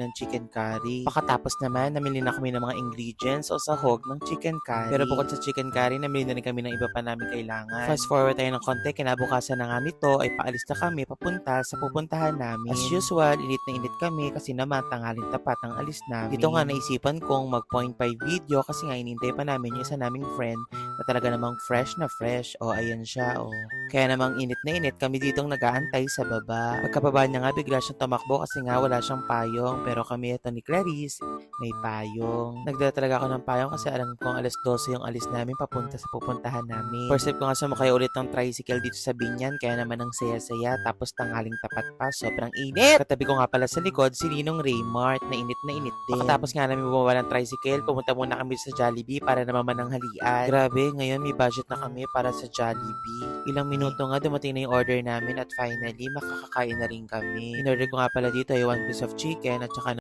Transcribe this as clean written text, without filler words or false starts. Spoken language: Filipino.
ng chicken curry. Pagkatapos naman, namili na kami ng mga ingredients o sahog ng chicken curry. Pero bukod sa chicken curry, namili na rin kami ng iba pa namin kailangan. Fast forward tayo ng konti, kinabukasan na nga nito ay paalis na kami papunta sa pupuntahan namin. As usual, init na init kami kasi naman tanghalin tapat ang alis namin. Dito nga naisipan kong mag 0.5 video kasi nga inintay pa namin yung isa naming friend na talaga namang fresh na fresh. O, ayan siya, o. Kaya namang init na init kami ditong nag-aantay sa baba. Pagkababa niya nga, bigla siyang tumakbo kasi nga wala siyang payong. Pero kami ito ni Clarice, may payong. Nagdala talaga ako ng payong kasi alam kong alas 12 yung alis namin papunta sa pupuntahan namin. First trip ko nga sumakay ulit ng tricycle dito sa Binyan, kaya naman ang saya-saya. Tapos tanghaling tapat pa, sobrang init. Katabi ko nga pala sa likod, si Ninong Raymart, na init din. Pagkatapos nga namin bumaba ng tricycle, pumunta muna kami sa Jollibee para naman mananghalian. Grabe, ngayon may budget na kami para sa Jollibee. Ilang minuto nga dumating na yung order namin at finally makakakain na rin kami. In-order ko nga pala dito ay 1 piece of chicken at saka